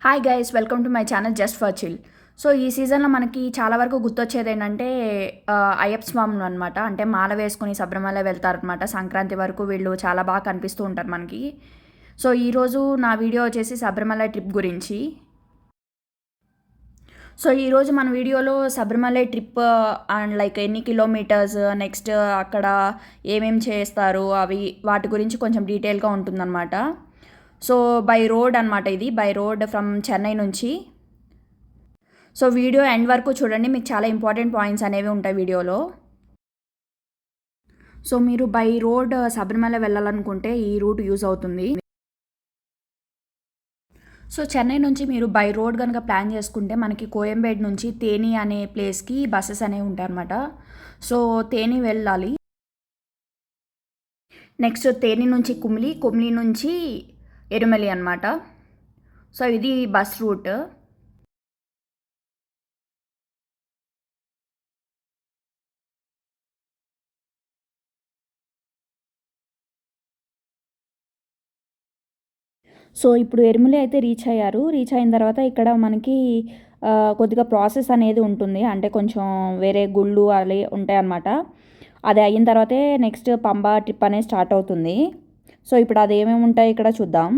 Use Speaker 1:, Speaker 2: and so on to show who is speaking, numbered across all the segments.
Speaker 1: Hi guys, welcome to my channel just for chill. So ఈ సీజన్లో మనకి చాలా వరకు గుర్తొచ్చేది ఏంటంటే అయ్యప్ప స్వాములు అనమాట. అంటే మాల వేసుకుని శబరిమల వెళ్తారనమాట. సంక్రాంతి వరకు వీళ్ళు చాలా బాగా కనిపిస్తూ ఉంటారు మనకి. సో ఈరోజు నా వీడియో వచ్చేసి శబరిమల ట్రిప్ గురించి. సో ఈరోజు మన వీడియోలో శబరిమల ట్రిప్ అండ్ లైక్ ఎన్ని కిలోమీటర్స్, నెక్స్ట్ అక్కడ ఏమేమి చేస్తారు అవి వాటి గురించి కొంచెం డీటెయిల్గా ఉంటుందన్నమాట. సో బై రోడ్ అనమాట, ఇది బై రోడ్ ఫ్రమ్ చెన్నై నుంచి. సో వీడియో ఎండ్ వరకు చూడండి, మీకు చాలా ఇంపార్టెంట్ పాయింట్స్ అనేవి ఉంటాయి వీడియోలో. సో మీరు బై రోడ్ శబరిమల వెళ్ళాలనుకుంటే ఈ రూట్ యూజ్ అవుతుంది. సో చెన్నై నుంచి మీరు బై రోడ్ కనుక ప్లాన్ చేసుకుంటే మనకి కోయంబేడ్ నుంచి తేని అనే ప్లేస్కి బస్సెస్ అనేవి ఉంటాయి అనమాట. సో తేని వెళ్ళాలి. నెక్స్ట్ తేని నుంచి కుమిలి, కుమిలి నుంచి ఎరుమలి అనమాట. సో ఇది బస్ రూట్. సో ఇప్పుడు ఎరుమలి అయితే రీచ్ అయ్యారు. రీచ్ అయిన తర్వాత ఇక్కడ మనకి కొద్దిగా ప్రాసెస్ అనేది ఉంటుంది. అంటే కొంచెం వేరే గుళ్ళు అవి ఉంటాయన్నమాట. అది అయిన తర్వాతే నెక్స్ట్ పంబా ట్రిప్ అనేది స్టార్ట్ అవుతుంది. సో ఇప్పుడు అది ఏమేమి ఉంటాయి ఇక్కడ చూద్దాం.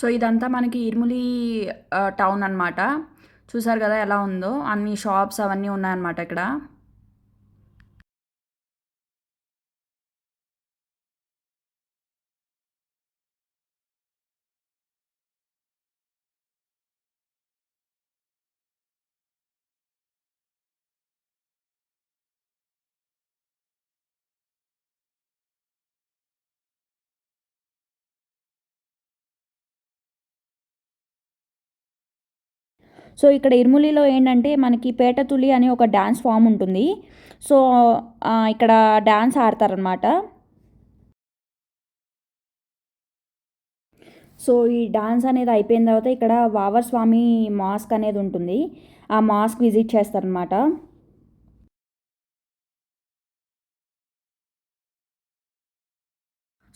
Speaker 1: సో ఇదంతా మనకి ఇరుములి టౌన్ అనమాట. చూసారు కదా ఎలా ఉందో, అన్ని షాప్స్ అవన్నీ ఉన్నాయన్నమాట ఇక్కడ. సో ఇక్కడ ఇరుములిలో ఏంటంటే మనకి పేటతులి అని ఒక డ్యాన్స్ ఫామ్ ఉంటుంది. సో ఇక్కడ డ్యాన్స్ ఆడతారనమాట. సో ఈ డాన్స్ అనేది అయిపోయిన తర్వాత ఇక్కడ వావర్ స్వామి మాస్క్ అనేది ఉంటుంది. ఆ మాస్క్ విజిట్ చేస్తారనమాట.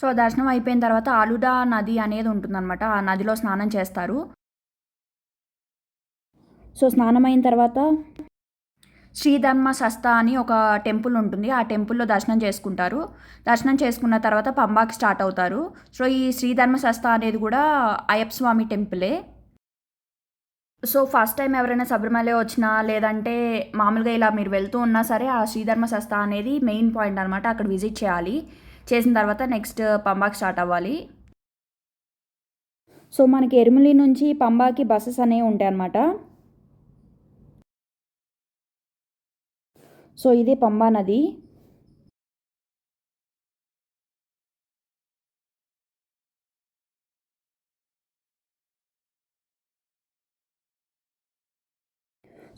Speaker 1: సో దర్శనం అయిపోయిన తర్వాత ఆలుడా నది అనేది ఉంటుందన్నమాట. ఆ నదిలో స్నానం చేస్తారు. సో స్నానం అయిన తర్వాత శ్రీధర్మ శస్త అని ఒక టెంపుల్ ఉంటుంది. ఆ టెంపుల్లో దర్శనం చేసుకుంటారు. దర్శనం చేసుకున్న తర్వాత పంబాకి స్టార్ట్ అవుతారు. సో ఈ శ్రీధర్మ శస్త అనేది కూడా అయ్యప్ప స్వామి టెంపులే. సో ఫస్ట్ టైం ఎవరైనా శబరిమల వచ్చినా లేదంటే మామూలుగా ఇలా మీరు వెళ్తూ ఉన్నా సరే ఆ శ్రీధర్మ శస్త అనేది మెయిన్ పాయింట్ అనమాట. అక్కడ విజిట్ చేయాలి. చేసిన తర్వాత నెక్స్ట్ పంబాకి స్టార్ట్ అవ్వాలి. సో మనకి ఎరుమలి నుంచి పంబాకి బస్సెస్ అనేవి ఉంటాయి అన్నమాట. సో ఇది పంబా నది.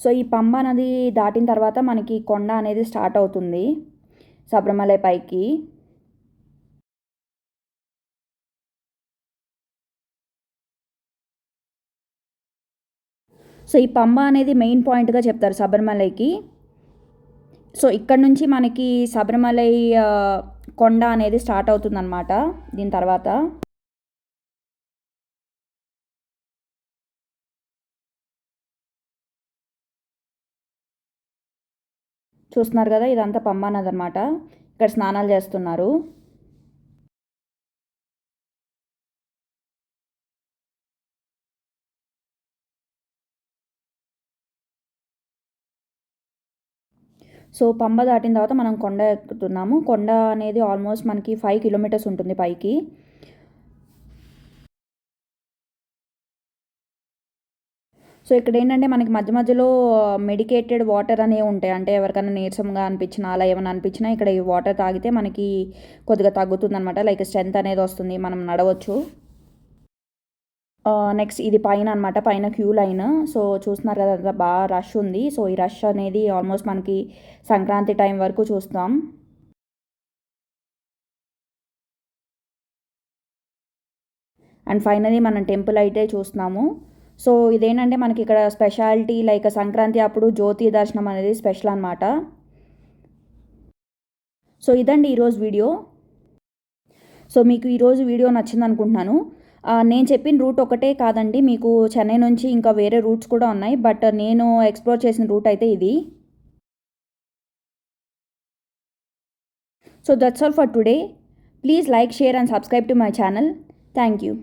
Speaker 1: సో ఈ పంబా నది దాటిన తర్వాత మనకి కొండ అనేది స్టార్ట్ అవుతుంది శబరిమల పైకి. సో ఈ పంబా అనేది మెయిన్ పాయింట్గా చెప్తారు శబరిమలకి. సో ఇక్కడ నుంచి మనకి శబరిమల కొండ అనేది స్టార్ట్ అవుతుందన్నమాట. దీని తర్వాత చూస్తున్నారు కదా, ఇదంతా పంబా నది అనమాట. ఇక్కడ స్నానాలు చేస్తున్నారు. సో పంబ దాటిన తర్వాత మనం కొండ ఎక్కుతున్నాము. కొండ అనేది ఆల్మోస్ట్ మనకి 5 కిలోమీటర్స్ ఉంటుంది పైకి. సో ఇక్కడ ఏంటంటే మనకి మధ్య మధ్యలో మెడికేటెడ్ వాటర్ అనేవి ఉంటాయి. అంటే ఎవరికైనా నీరసంగా అనిపించినా అలా ఏమైనా అనిపించినా ఇక్కడ ఈ వాటర్ తాగితే మనకి కొద్దిగా తగ్గుతుందనమాట. లైక్ స్ట్రెంత్ అనేది వస్తుంది, మనం నడవచ్చు. నెక్స్ట్ ఇది పైన అనమాట, పైన క్యూ లైన్. సో చూస్తున్నారు కదా బాగా రష్ ఉంది. సో ఈ రష్ అనేది ఆల్మోస్ట్ మనకి సంక్రాంతి టైం వరకు చూస్తాం. అండ్ ఫైనలీ మనం టెంపుల్ అయితే చూస్తున్నాము. సో ఇదేంటంటే మనకి ఇక్కడ స్పెషాలిటీ లైక్ సంక్రాంతి అప్పుడు జ్యోతి దర్శనం అనేది స్పెషల్ అనమాట. సో ఇదండి ఈరోజు వీడియో. సో మీకు ఈరోజు వీడియో నచ్చింది అనుకుంటున్నాను. నేను చెప్పిన రూట్ ఒకటే కాదండి, మీకు చెన్నై నుంచి ఇంకా వేరే రూట్స్ కూడా ఉన్నాయి. బట్ నేను ఎక్స్ప్లోర్ చేసిన రూట్ అయితే ఇది. So that's all for today. Please like, share and subscribe to my channel. Thank you.